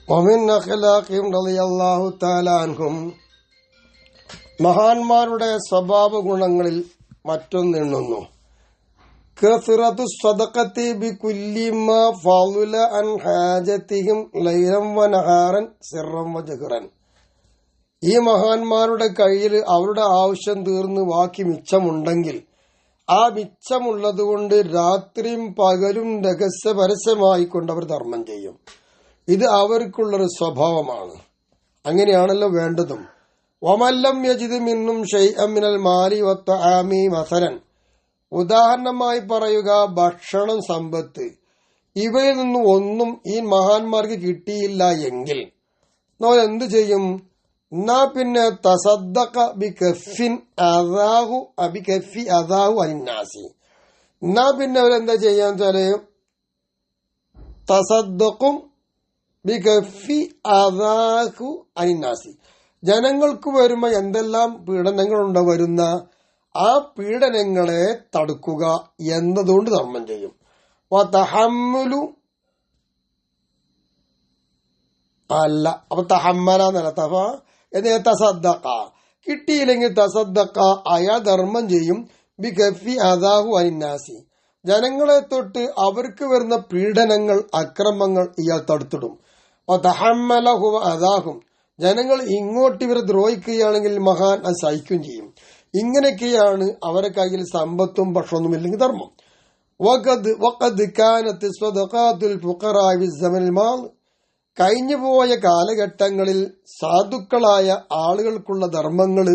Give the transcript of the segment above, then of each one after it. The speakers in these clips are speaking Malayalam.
വമിൻ അഖ്ലാഖിഹിം റളിയല്ലാഹു തആല അൻഹും മഹാന്മാരുടെ സ്വഭാവ ഗുണങ്ങളിൽ മറ്റൊന്നെണ്ണുന്നു. കസ്റത്തു സ്വദഖത്തി ബികുല്ലി മാ ഫളുല അൻ ഹാജതിഹിം ലൈലൻ വനഹാറൻ സിർറൻ വജഹറൻ. ഈ മഹാന്മാരുടെ കയ്യിൽ അവരുടെ ആവശ്യം തീർന്ന് ബാക്കി മിച്ചമുണ്ടെങ്കിൽ ആ മിച്ചമുള്ളതുകൊണ്ട് രാത്രിയും പകലും രഹസ്യ പരസ്യമായിക്കൊണ്ട് അവർ ധർമ്മം ചെയ്യും. ഇത് അവർക്കുള്ളൊരു സ്വഭാവമാണ്. അങ്ങനെയാണല്ലോ വേണ്ടതും. വമല്ലം യജിദ് മിന്നും ഷൈഅൻ മിനൽ മാലി വത്തആമി മസലൻ. ഉദാഹരണമായി പറയുക, ഭക്ഷണം, സമ്പത്ത്, ഇവയിൽ നിന്നും ഒന്നും ഈ മഹാന്മാർക്ക് കിട്ടിയില്ല എങ്കിൽ നമ്മൾ എന്ത് ചെയ്യും? എന്നാ പിന്നെ തസദ്ദഖ ബികഫിൻ അദാഹു അബികഫി അദാഹു അനിന്നാസി. എന്നാ പിന്നെ അവരെന്താ ചെയ്യാന്ന് വെച്ചാല് തസദ്ദഖും ബികഫി അദാഹു അനിന്നാസി. ജനങ്ങൾക്ക് വരുമ്പോ എന്തെല്ലാം പീഡനങ്ങളുണ്ടോ വരുന്ന ആ പീഡനങ്ങളെ തടുക്കുക എന്നതുകൊണ്ട് ധർമ്മം ചെയ്യും. തഹമ്മുലു അല്ല, അപ്പൊ തഹമ്മല തഫ എന്ന് തസദ്ദഖ. കിട്ടിയില്ലെങ്കിൽ തസദ്ദഖ, അയാൾ ധർമ്മം ചെയ്യും. ബികഫി അദാഹു അനിന്നാസി. ജനങ്ങളെ തൊട്ട് അവർക്ക് വരുന്ന പീഡനങ്ങൾ, അക്രമങ്ങൾ ഇയാൾ തടുത്തിടും. തഹമ്മല ഹുവ അദാഹും. ജനങ്ങൾ ഇങ്ങോട്ട് ഇവരെ ദ്രോഹിക്കുകയാണെങ്കിൽ മഹാൻ അത് സഹിക്കുകയും ചെയ്യും. ഇങ്ങനെയൊക്കെയാണ് അവരെ കയ്യിൽ സമ്പത്തും ഭക്ഷണമൊന്നും ഇല്ലെങ്കിൽ ധർമ്മം. കഴിഞ്ഞുപോയ കാലഘട്ടങ്ങളിൽ സാധുക്കളായ ആളുകൾക്കുള്ള ധർമ്മങ്ങള്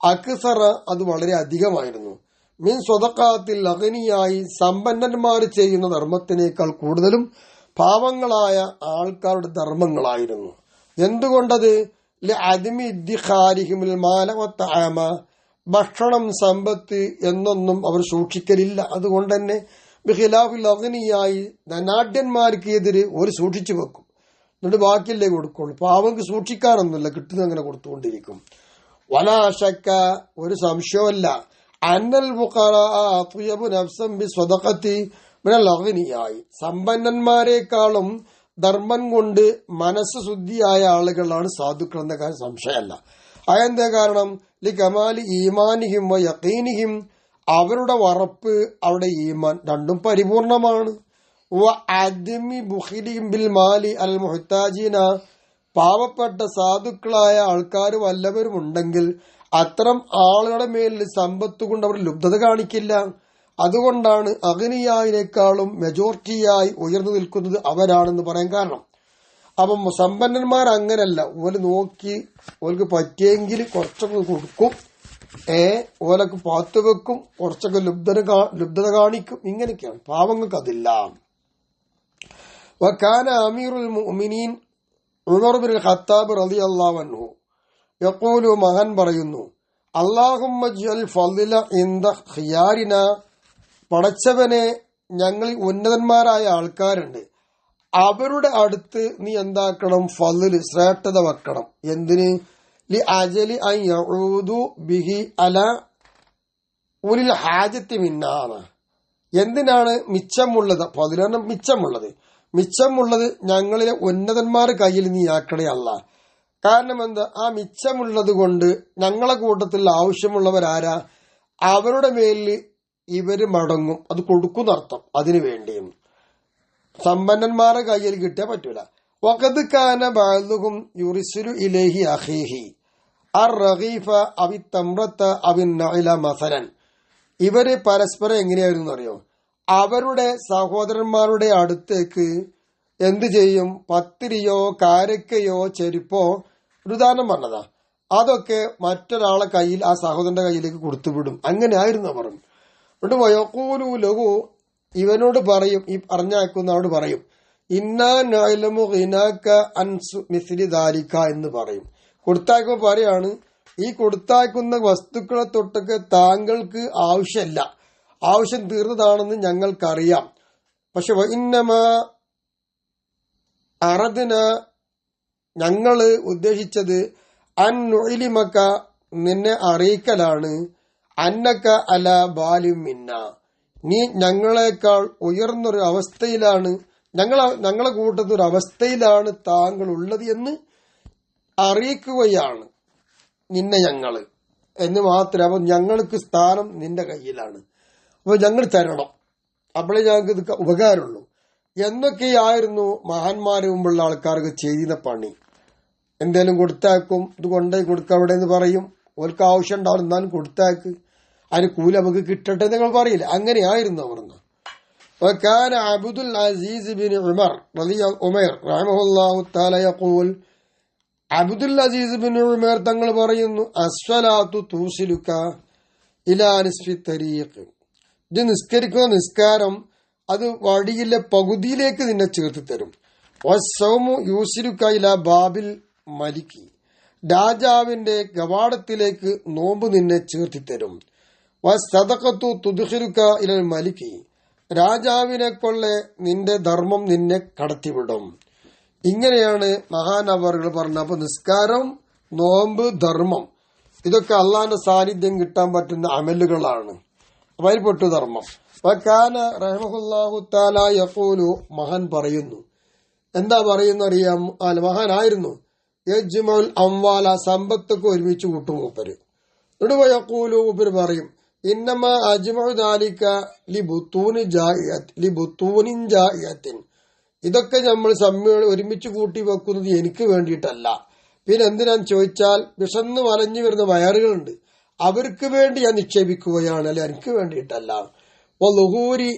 അക്സറ, അത് വളരെ അധികമായിരുന്നു. മീൻ സ്വതക്കാത്തിൽ അഗ്നിയായി സമ്പന്നന്മാർ ചെയ്യുന്ന ധർമ്മത്തിനേക്കാൾ കൂടുതലും പാവങ്ങളായ ആൾക്കാരുടെ ധർമ്മങ്ങളായിരുന്നു. എന്തുകൊണ്ടത്? ഭക്ഷണം, സമ്പത്ത് എന്നൊന്നും അവർ സൂക്ഷിക്കലില്ല. അതുകൊണ്ട് തന്നെ ബിഖിലാഫിൽ അഗ്നിയായി ധനാഢ്യന്മാർക്ക് എതിരെ ഒരു സൂക്ഷിച്ചു വെക്കും, എന്നിട്ട് ബാക്കിയല്ലേ കൊടുക്കുള്ളൂ. പാവങ്ങൾക്ക് സൂക്ഷിക്കാനൊന്നുമില്ല, കിട്ടുന്നത് അങ്ങനെ കൊടുത്തുകൊണ്ടിരിക്കും. വലാശക്ക, ഒരു സംശയമല്ല, അന്നൽ ഫുഖറാ അത്യബു നഫ്സൻ ബിസ്വദഖത്തി മിനൽ അഗ്നിയായി. സമ്പന്നന്മാരെക്കാളും ധർമ്മം കൊണ്ട് മനസ്സ് ശുദ്ധിയായ ആളുകളാണ് സാധുക്കൾ എന്ന കാര്യം സംശയമല്ല. അതെന്താ കാരണം? ലി കമാലി ഈമാനിഹിം വ യഖീനിഹിം. അവരുടെ ഉറപ്പ്, അവരുടെ ഈമാൻ രണ്ടും പരിപൂർണമാണ്. വ അദ്മി ബുഖിലിഹിം ബിൽ മാലി അൽ മുഹ്താജീന. പാവപ്പെട്ട സാധുക്കളായ ആൾക്കാർ വല്ലവരും ഉണ്ടെങ്കിൽ അത്തരം ആളുകളുടെ മേലിൽ സമ്പത്ത് കൊണ്ട് അവർ ലുബ്ധത കാണിക്കില്ല. അതുകൊണ്ടാണ് അഗ്നിയായിനേക്കാളും മെജോറിറ്റിയായി ഉയർന്നു നിൽക്കുന്നത് അവരാണെന്ന് പറയാൻ കാരണം. അപ്പം സമ്പന്നന്മാർ അങ്ങനല്ല, ഓല് നോക്കി ഓർക്ക് പറ്റിയെങ്കിൽ കുറച്ചൊക്കെ കൊടുക്കും, ഓലൊക്കെ പാത്തുവെക്കും, കുറച്ചൊക്കെ ലുബ്ധത കാണിക്കും. ഇങ്ങനെയൊക്കെയാണ്. പാവങ്ങൾക്ക് അതില്ല. വകാന അമീറുൽ മുഅ്മിനീൻ ഉമർ ബിൻ ഖത്താബ് റളിയല്ലാഹു അൻഹു യഖൂലു, മഹാൻ പറയുന്നു, അല്ലാഹുമ്മ ജഅൽ ഫളില ഇൻദ ഖിയാരിന. പടച്ചവനെ, ഞങ്ങളിൽ ഉന്നതന്മാരായ ആൾക്കാരുണ്ട്, അവരുടെ അടുത്ത് നീ എന്താക്കണം? ഫളിൽ, ശ്രേഷ്ഠത വെക്കണം. എന്തിന്? ലി അജലി അൻ യഊദു ബിഹി അല ഉലിൽ ഹാജത്തി മിന്നാണ്. എന്തിനാണ്? മിച്ചമുള്ളത്. ഫളിലാണ് മിച്ചമുള്ളത് ഞങ്ങളിലെ ഉന്നതന്മാർ കയ്യിൽ നീ ആക്കണേ അല്ല. കാരണം എന്താ? ആ മിച്ചമുള്ളത് കൊണ്ട് ഞങ്ങളെ കൂട്ടത്തിൽ ആവശ്യമുള്ളവരാരാ? അവരുടെ മേലിൽ ഇവര് മടങ്ങും, അത് കൊടുക്കുന്നർത്ഥം. അതിനു വേണ്ടിയും സമ്പന്നന്മാരുടെ കയ്യിൽ കിട്ടിയാൽ പറ്റൂല. വഖദ് കാന ബഅദുഹും യുർസിലു ഇലൈഹി അഖീഹി അർറഗീഫ അവി തംറത അവി നഇല മസലൻ. ഇവര് പരസ്പരം എങ്ങനെയായിരുന്നു അറിയോ? അവരുടെ സഹോദരന്മാരുടെ അടുത്തേക്ക് എന്തു ചെയ്യും? പത്തിരിയോ കാരക്കയോ ചെരുപ്പോ, ഒരു ഉദാഹരണം പറഞ്ഞതാ, അതൊക്കെ മറ്റൊരാളെ കയ്യിൽ, ആ സഹോദരന്റെ കയ്യിലേക്ക് കൊടുത്തുവിടും. അങ്ങനെ ആയിരുന്നു അവർ. എന്നിട്ട് വയഖൂലു ലഹു, ഇവനോട് പറയും, ഈ പറഞ്ഞയക്കുന്നവരോട് പറയും, ഇന്നാ നഅലമു ഗിനാക അൻ മിസ്ലി ദാലിക എന്ന് പറയും. കൊടുത്തയക്കുമ്പോൾ പറയാണ്, ഈ കൊടുത്തയക്കുന്ന വസ്തുക്കളെ തൊട്ടൊക്കെ താങ്കൾക്ക് ആവശ്യമല്ല, ആവശ്യം തീർന്നതാണെന്ന് ഞങ്ങൾക്കറിയാം. പക്ഷെ ഇന്നമാ അറദ്ന, ഞങ്ങള് ഉദ്ദേശിച്ചത് അൻ നുഇലിമക, നിന്നെ അറിയിക്കലാണ്, അന്നക അല ബാലിം മിന്ന, നീ ഞങ്ങളെക്കാൾ ഉയർന്നൊരു അവസ്ഥയിലാണ്, ഞങ്ങളെ കൂട്ടത്തിൽ ഒരു അവസ്ഥയിലാണ് താങ്കൾ ഉള്ളത് എന്ന് അറിയിക്കുകയാണ് നിന്നെ ഞങ്ങള് എന്ന് മാത്രം. അപ്പൊ ഞങ്ങൾക്ക് സ്ഥാനം നിന്റെ കയ്യിലാണ്, അപ്പൊ ഞങ്ങൾ തരണം, അപ്പോഴേ ഞങ്ങൾക്ക് ഇത് ഉപകാരമുള്ളൂ എന്നൊക്കെയായിരുന്നു മഹാന്മാര് മുമ്പുള്ള ആൾക്കാർക്ക് ചെയ്യുന്ന പണി. എന്തേലും കൊടുത്താക്കും, ഇത് കൊണ്ടുപോയി കൊടുക്കുക അവിടെ എന്ന് പറയും. ഓർക്ക് ആവശ്യം ഉണ്ടാവും, എന്നാലും കൊടുത്താക്ക്, അതിന് കൂലി നമുക്ക് കിട്ടട്ടെ നിങ്ങൾ പറയില്ല. അങ്ങനെയായിരുന്നു അവർന്ന്. وكان عبد العزيز بن عمر رحمه الله تعالى يقول അബ്ദുൽ അസീസ് ബിൻ ഉമർ തങ്ങൾ പറയുന്നു, അസ്സലാത്തു തൂസിലുക ഇലാ നിസ്ഫി തരീഖ്, ഇത് നിസ്കരിക്കുന്ന നിസ്കാരം അത് വഴിയിലെ പകുതിയിലേക്ക് നിന്നെ ചേർത്ത് തരും. വസ്സൗമു യൂസിലുക ഇലാ ബാബിൽ മലിക്കി, രാജാവിന്റെ കവാടത്തിലേക്ക് നോമ്പ് നിന്നെ ചേർത്തി തരും. വസ്സദഖത്തു തുദ്ഖിലുക ഇലൽ മലിക്കി, രാജാവിനെ കൊള്ളെ നിന്റെ ധർമ്മം നിന്നെ കടത്തിവിടും. ഇങ്ങനെയാണ് മഹാനവറുകൾ പറഞ്ഞത്. അപ്പൊ നിസ്കാരം, നോമ്പ്, ധർമ്മം ഇതൊക്കെ അള്ളാന്റെ സാന്നിധ്യം കിട്ടാൻ പറ്റുന്ന അമലുകളാണ്. അപ്പൊ അതിൽപ്പെട്ടു ധർമ്മം. വകാന റഹ്മഹുല്ലാഹു തആല യഖൂലു, മഹാൻ പറയുന്നു, എന്താ പറയുന്ന അറിയാം, മഹാനായിരുന്നു, യജ്മഉൽ അംവാല, സമ്പത്തൊക്കെ ഒരുമിച്ച് കൂട്ടും മൂപ്പര്. എന്നിട്ട് യഖൂലു, മൂപ്പര് പറയും, ഇന്നമാ അജ്മഉ ദാലിക ലിബുത്തൂനിൻ ജാഇയത്തിൻ, ഇതൊക്കെ നമ്മൾ ഒരുമിച്ച് കൂട്ടി വെക്കുന്നത് എനിക്ക് വേണ്ടിയിട്ടല്ല. പിന്നെ എന്തിനാന്ന് ചോദിച്ചാൽ, വിശന്ന് വലഞ്ഞു വരുന്ന വയറുകളുണ്ട്, അവർക്ക് വേണ്ടി ഞാൻ നിക്ഷേപിക്കുകയാണ്, അല്ലെ എനിക്ക് വേണ്ടിയിട്ടല്ല. ലുഹൂരി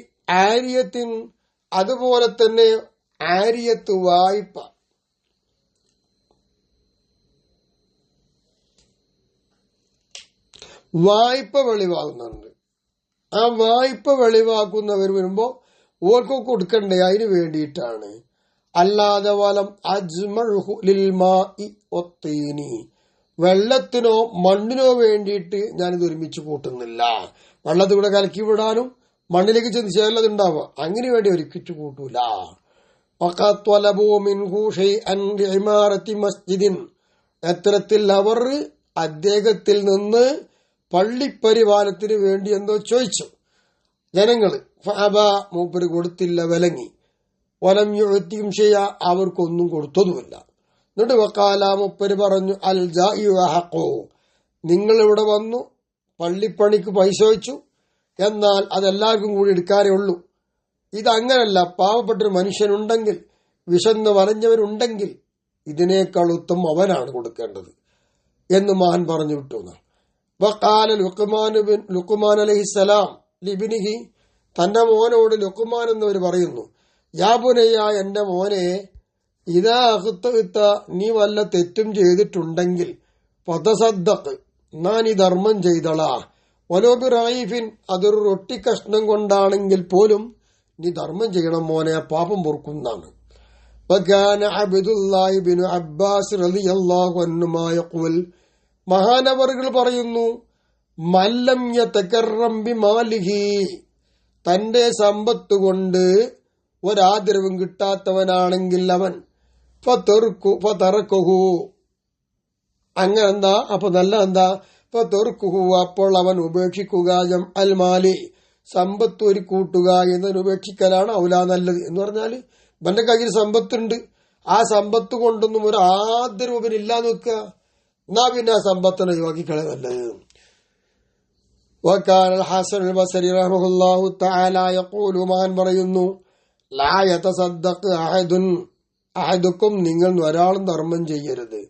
ആരിയത്തിൻ, അതുപോലെ തന്നെ ആരിയത്ത് വായ്പ, വായ്പ വെളിവാകുന്നുണ്ട്. ആ വായ്പ വെളിവാക്കുന്നവർ വരുമ്പോ ഓർക്ക് കൊടുക്കണ്ടേ, അതിന് വേണ്ടിയിട്ടാണ്. അല്ലാതെ വലം അജ്മഉഹു ലിൽ മാഇ വത്തീനി, വെള്ളത്തിനോ മണ്ണിനോ വേണ്ടിയിട്ട് ഞാനിത് ഒരുമിച്ച് കൂട്ടുന്നില്ല. വെള്ളത്തിലൂടെ കലക്കി വിടാനും മണ്ണിലേക്ക് ചെന്ന് ചേർന്നതുണ്ടാവുക, അങ്ങനെ വേണ്ടി ഒരുമിച്ച് കൂട്ടൂല. എത്തരത്തിൽ അവർ അദ്ദേഹത്തിൽ നിന്ന് പള്ളിപ്പരിപാലനത്തിന് വേണ്ടി എന്തോ ചോദിച്ചു ജനങ്ങള്. മൂപ്പര് കൊടുത്തില്ല, വിലങ്ങി. വലം യുഅ്തിം ഷൈഅ, അവർക്കൊന്നും കൊടുത്തതുമില്ല. എന്നിട്ട് വഖാല, മൂപ്പര് പറഞ്ഞു, അൽ ജാഇഉ ഹഖു, നിങ്ങൾ ഇവിടെ വന്നു പള്ളിപ്പണിക്ക് പൈസ വെച്ചു, എന്നാൽ അതെല്ലാവർക്കും കൂടി എടുക്കാനേ ഉള്ളൂ. ഇതങ്ങനല്ല, പാവപ്പെട്ടൊരു മനുഷ്യനുണ്ടെങ്കിൽ, വിശന്ന് വലഞ്ഞവരുണ്ടെങ്കിൽ ഇതിനേക്കാൾ ഉത്തമം അവനാണ് കൊടുക്കേണ്ടത് എന്ന് മഹാൻ പറഞ്ഞു വിട്ടു. വഖാല ലുഖ്മാൻ അലൈഹിസ്സലാം ലിബ്നിഹി, തന്റെ മോനോട് ലുഖ്മാൻ എന്നവർ പറയുന്നു, യാ ബുനയ്യ, എന്റെ മോനെ, ഇദാ അഖ്തഅത, നീ വല്ല തെറ്റും ചെയ്തിട്ടുണ്ടെങ്കിൽ, ഫതസദ്ദഖ്, ഞാൻ ഈ ധർമ്മം ചെയ്തളാ, വലോ ബിറഈഫിൻ, അതൊരു റൊട്ടി കഷ്ണം കൊണ്ടാണെങ്കിൽ പോലും നീ ധർമ്മം ചെയ്യണം മോനെ, പാപം പൊറുക്കുന്നതാണ്. വകാന അബ്ദുല്ലാഹി ഇബ്നു അബ്ബാസ് റളിയല്ലാഹു അൻഹുമാ യഖൂൽ, മഹാനവറുകൾ പറയുന്നു, മല്ലം യതകറം ബിമാലിഹി, തന്റെ സമ്പത്ത് കൊണ്ട് ഒരാദരവും കിട്ടാത്തവനാണെങ്കിൽ അവൻ ഫതറക്കുഹു, അങ്ങനെ എന്താ, അപ്പൊ നല്ല എന്താ, ഫതറക്കുഹു, അപ്പോൾ അവൻ ഉപേക്ഷിക്കുക, അൽ മാലി, സമ്പത്ത് ഒരു കൂട്ടുക എന്നതിന് ഉപേക്ഷിക്കലാണ് ഔലാ നല്ലത്. എന്ന് പറഞ്ഞാൽ ഇവന്റെ കയ്യിൽ സമ്പത്തുണ്ട്, ആ സമ്പത്ത് കൊണ്ടൊന്നും ഒരു ആദരവും ഇല്ലാന്ന് വെക്കുക, എന്നാ പിന്നെ ആ സമ്പത്തിനെ ഒഴിവാക്കിക്കളെ നല്ലത്. വകാന ഹസൻ അൽ ബസരി റഹ്മഹുല്ലാഹു തആല യഖൂലു, മഹാൻ പറയുന്നു, ലാ യതസദ്ദഖ് അഹദുക്കും, നിങ്ങൾ ഒരാളും ധർമ്മം ചെയ്യരുത്,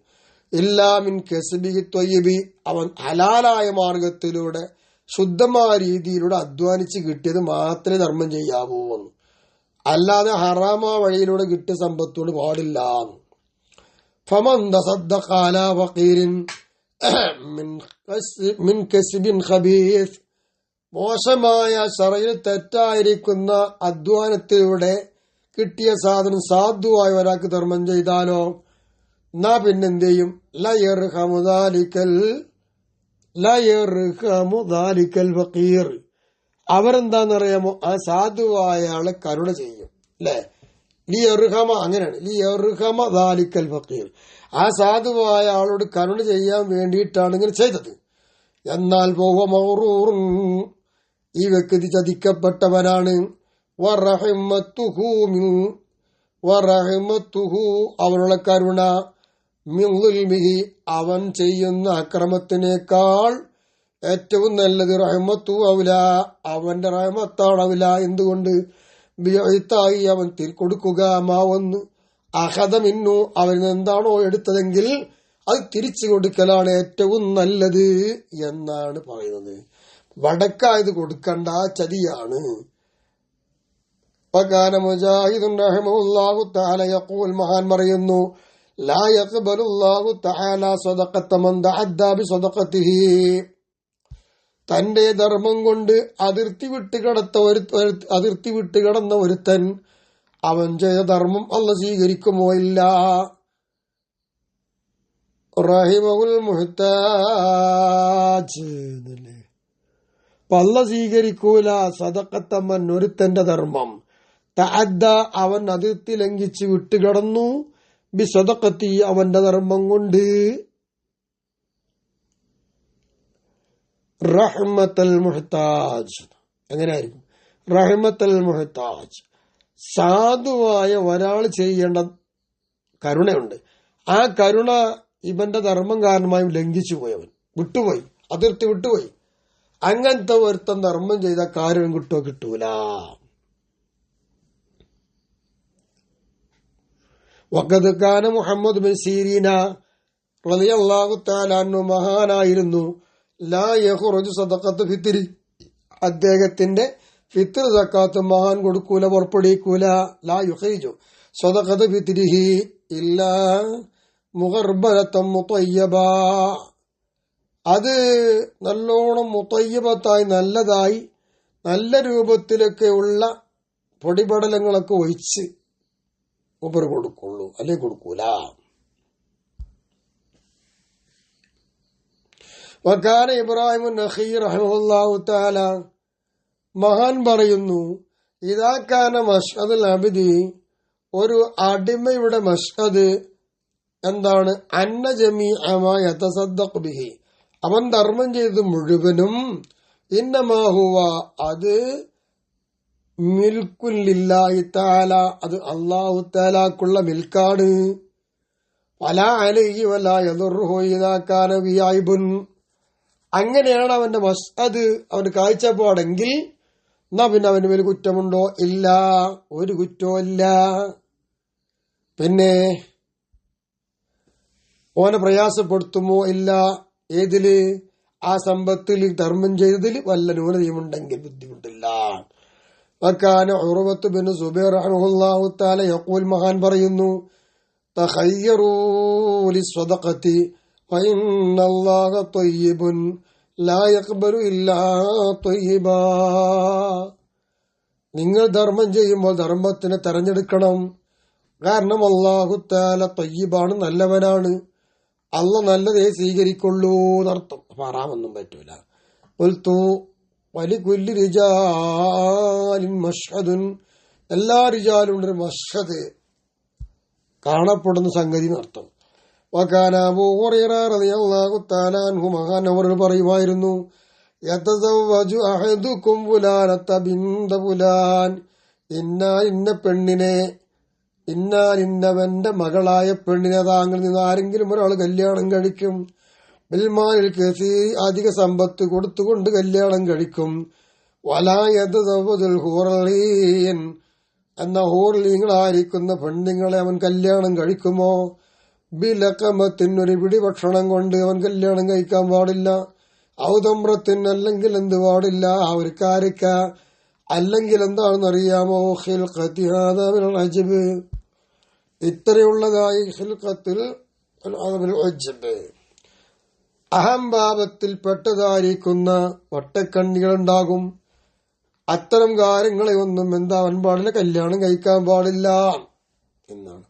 ഇല്ലാ മിൻ കസ്ബിഹി ത്വയ്യിബി, അവൻ ഹലാലായ മാർഗത്തിലൂടെ ശുദ്ധമായ രീതിയിലൂടെ അധ്വാനിച്ച് കിട്ടിയത് മാത്രമേ ധർമ്മം ചെയ്യാവൂ എന്ന്, അല്ലാതെ ഹറാമ വഴിയിലൂടെ കിട്ടിയ സമ്പത്തോട് പാടില്ല. ഫമൻ തസദ്ദഖ അലാ ഫഖീരിൻ മിൻ കസ്ബിൻ ഖബീസ്, മോശമായ ശറയിൽ തെറ്റായിരിക്കുന്ന അധ്വാനത്തിലൂടെ കിട്ടിയ സാധനം സാധുവായ ഒരാൾക്ക് ധർമ്മം ചെയ്താലോ, എന്നാ പിന്നെന്ത് ചെയ്യും, ലയർഹമുദാലിക്കൽ ഫഖീർ, അവരെന്താന്നറിയാമോ, ആ സാധുവായ ആളെ കരുണ ചെയ്യും. അല്ലെ, ലിയർഹമ, അങ്ങനെയാണ്, ലിയർഹമ ദാലിക്കൽ ഫഖീർ, ആ സാധുവായ ആളോട് കരുണ ചെയ്യാൻ വേണ്ടിയിട്ടാണ് ഇങ്ങനെ ചെയ്തത്. എന്നാൽ ഈ വ്യക്തി ചതിക്കപ്പെട്ടവനാണ്. വറഹ്മത്തുഹു അവനുള്ള കരുണ മിൻ ദുൽമിഹി അവൻ ചെയ്യുന്ന അക്രമത്തിനേക്കാൾ ഏറ്റവും നല്ലത് റഹ്മത്തു ഔല അവന്റെ റഹ്മത്താണ് ഔല. എന്തുകൊണ്ട്? ബിഇത്തായി അവൻ കൊടുക്കുക മാവൊന്ന് അഹദ മിന്നു അവന് എന്താണോ എടുത്തതെങ്കിൽ അത് തിരിച്ചു കൊടുക്കലാണ് ഏറ്റവും നല്ലത് എന്നാണ് പറയുന്നത്. വടക്കായത് കൊടുക്കണ്ട, ചതിയാണ്. വകാന മുജാഹിദുൻ റഹിമഹുല്ലാഹു തആല യഖൂൽ മഹാൻ പറയുന്നു ലാ യഖ്ബലുല്ലാഹു തആല സദഖത മൻ തഅദ്ദാ ബിസദഖതിഹി തന്റെ ധർമ്മം കൊണ്ട് അതിർത്തി വിട്ട് കടന്ന ഒരുത്തൻ അവൻ ചെയ്ത ധർമ്മം അല്ലാഹു സ്വീകരിക്കുമോ? ഇല്ല. റഹിമഹുൽ മുഹ്താജ് അല്ലാഹു സ്വീകരിക്കൂല സദഖത്തമൻ ഒരുത്തന്റെ ധർമ്മം തഅദ്ദ അവൻ അതിർത്തി ലംഘിച്ച് വിട്ടുകടന്നു ബിസദഖതി അവന്റെ ധർമ്മം കൊണ്ട്. റഹ്മത്തൽ മുഹ്താജ് എങ്ങനെയായിരിക്കും? റഹ്മത്തൽ മുഹ്താജ് സാധുവായ ഒരാൾ ചെയ്യേണ്ട കരുണയുണ്ട്. ആ കരുണ ഇവന്റെ ധർമ്മം കാരണമായും ലംഘിച്ചു പോയവൻ വിട്ടുപോയി, അതിർത്തി വിട്ടുപോയി. അങ്ങനത്തെ ഒരുത്തൻ ധർമ്മം ചെയ്ത കാര്യം കിട്ടൂല. വഖദ് കാന മുഹമ്മദ് ബിൻ സീരീന റളിയല്ലാഹു തആല അൻഹു മഹാനായിരുന്നു. ലാ യഖ്റുജു സദഖത്തു ഫിത്രി അദ്ദേഹത്തിന്റെ ഫിത്ർ സക്കാത്ത് മഹാൻ കൊടുക്കൂല, പുറപ്പെടുവിക്കൂല. ലാ യുഖ്രിജു സദഖത്തു ഫിത്രിഹി ഇല്ലാ മുഗർബലതൻ മുതയ്യബ അത് നല്ലോണം മുതയ്യബത്തായി നല്ലതായി നല്ല രൂപത്തിലൊക്കെ ഉള്ള പൊടിപടലങ്ങളൊക്കെ ഒഴിച്ച് ഉപർ കൊടുക്കുള്ളൂ, അല്ലെ കൊടുക്കൂല. വകാന ഇബ്രാഹിം നഖീ റഹിമഹുല്ലാഹു തആല മഹാൻ പറയുന്നു ഇദാ കാന മഷ്ഹദുൽ അബ്ദി ഒരു അടിമയുടെ മഷ്ഹദ് എന്താണ്? അന്ന ജമീഅ മാ യതസദ്ദഖു ബിഹി അവൻ ധർമ്മം ചെയ്ത് മുഴുവനും ഇന്നമാ ഹുവ അത് മിൽക്കുൻ ലില്ലാഹി തആല അത് അല്ലാഹു തആലാക്കുള്ള മിൽക്കാണ്. വലാ അലൈഹി വലാ യദുറുഹു ഇദാ കാന ബിഐബുൻ അങ്ങനെയാണ് അവന്റെ മസ്അദ് അവന്റെ കാഴ്ചപ്പാടെങ്കിൽ എന്നാ പിന്നെ അവന് മേൽ കുറ്റമുണ്ടോ? ഇല്ല, ഒരു കുറ്റവും ഇല്ല. പിന്നെ ഓനെ പ്രയാസപ്പെടുത്തുമോ? ഇല്ല. ഏതില്? ആ സമ്പത്തിൽ ധർമ്മം ചെയ്തതിൽ വല്ല ന്യൂനതയുമുണ്ടെങ്കിൽ ബുദ്ധിമുട്ടില്ല. വകാന ഉർവത്ത് ബിൻ സുബൈർ റഹിമഹുല്ലാഹു തആല യഖൂൽ മഹാൻ പറയുന്നു തഖയ്യറൂ ലിസ്സദഖതി ഫഇന്നല്ലാഹ ത്വയ്യിബുൻ ലാ യഖ്ബലു ഇല്ലാ ത്വയ്യിബാ നിങ്ങൾ ധർമ്മം ചെയ്യുമ്പോൾ ധർമ്മത്തിനെ തെരഞ്ഞെടുക്കണം. കാരണം അല്ലാഹു തആല ത്വയ്യിബാണ്, നല്ലവനാണ്. അല്ലാഹ് നല്ലതേ സ്വീകരിക്കുള്ളൂ എന്നർത്ഥം. അപ്പൊ ഹറാമൊന്നും പറ്റൂല. ഖുൽതു വലികുല്ലി റിജാലിൻ മഷ്ഹദുൻ എല്ലാ റിജാലും ഒരു മഷ്ഹദ് കാണപ്പെടുന്ന സംഗതി എന്നർത്ഥം. വകാന അബൂ ഹുറൈറ റളിയല്ലാഹു തആല അൻഹു മഹാൻ അവർ പറയുമായിരുന്നു യതസവ്വജു അഹദുകും ഫുലാനത ബിന്ത ഫുലാൻ ഇന്ന പെണ്ണിനെ ഇന്നവന്റെ മകളായ പെണ്ണിനെ താങ്കൾ നിന്ന് ആരെങ്കിലും ഒരാൾ കല്യാണം കഴിക്കും. ബിൽമാലിൽ കസീർ അധിക സമ്പത്ത് കൊടുത്തുകൊണ്ട് കല്യാണം കഴിക്കും. വലാ യതസവ്വജുൽ ഹൂറലീൻ എന്ന ഹൂറലീങ്ങളായിരിക്കുന്ന പെണ്ണുങ്ങളെ അവൻ കല്യാണം കഴിക്കുമോ? ബിലക്കമത്തിന് ഒരു പിടി ഭക്ഷണം കൊണ്ട് അവൻ കല്യാണം കഴിക്കാൻ പാടില്ല. ഔതമ്രത്തിന് അല്ലെങ്കിൽ എന്ത് പാടില്ല? ആ ഒരു കാരിക്ക അല്ലെങ്കിൽ എന്താണെന്ന് അറിയാമോ? ഖിൽഖത്തി ഹാദാ മിനൽ അജ്ബ് ഇത്രയുള്ളതായി ഖിൽഖത്തിൽ അജ്ബ് അഹംഭാവത്തിൽ പെട്ടതായിരിക്കുന്ന വട്ടക്കണ്ണികളുണ്ടാകും. അത്തരം കാര്യങ്ങളെ ഒന്നും എന്താവാൻ പാടില്ല, കല്യാണം കഴിക്കാൻ പാടില്ല എന്നാണ്.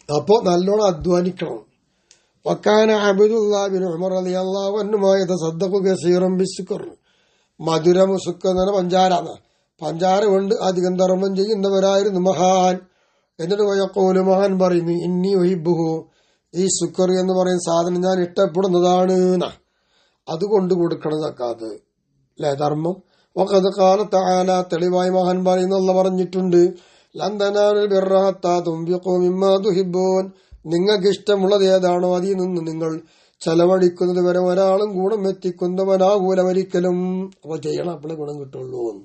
അപ്പോ നല്ലോണം അധ്വാനിക്കണം. വക്കാന അബ്ദുല്ലാഹ് ബിൻ ഉമർ റളിയല്ലാഹു അൻഹു യതസദ്ദഖു കസീറൻ ബിസ്സുക്ർ മധുരം സുക്ക എന്ന പഞ്ചാര കൊണ്ട് അധികം ധർമ്മം ചെയ്യുന്നവരായിരുന്നു മഹാൻ. എന്നിട്ട് വയഖൂലു മഹാൻ പറയുന്നു ഇന്നി ഉഹിബ്ബുഹു ഈ സുക്കർ എന്ന് പറയുന്ന സാധനം ഞാൻ ഇഷ്ടപ്പെടുന്നതാണ്. അതുകൊണ്ട് കൊടുക്കണം സക്കാത്ത് അല്ലെ ധർമ്മം. വഖദ് ഖാല തആല തെളിവായി മഹാൻ പറയുന്നു അല്ലാഹ് പറഞ്ഞിട്ടുണ്ട് ലന്തനാനുൽ ബിർറ ഹത്താ തുൻഫിഖൂ മിമ്മാ തുഹിബ്ബൂൻ. നിങ്ങൾക്ക് ഇഷ്ടമുള്ളത് ഏതാണോ അതിൽ നിന്ന് നിങ്ങൾ ചെലവഴിക്കുന്നത് വരെ ഒരാളും ഗുണം എത്തിക്കുന്നവനാകൂല ഒരിക്കലും. അപ്പോൾ ചെയ്യണം, അപ്പോഴേ ഗുണം കിട്ടുള്ളൂ.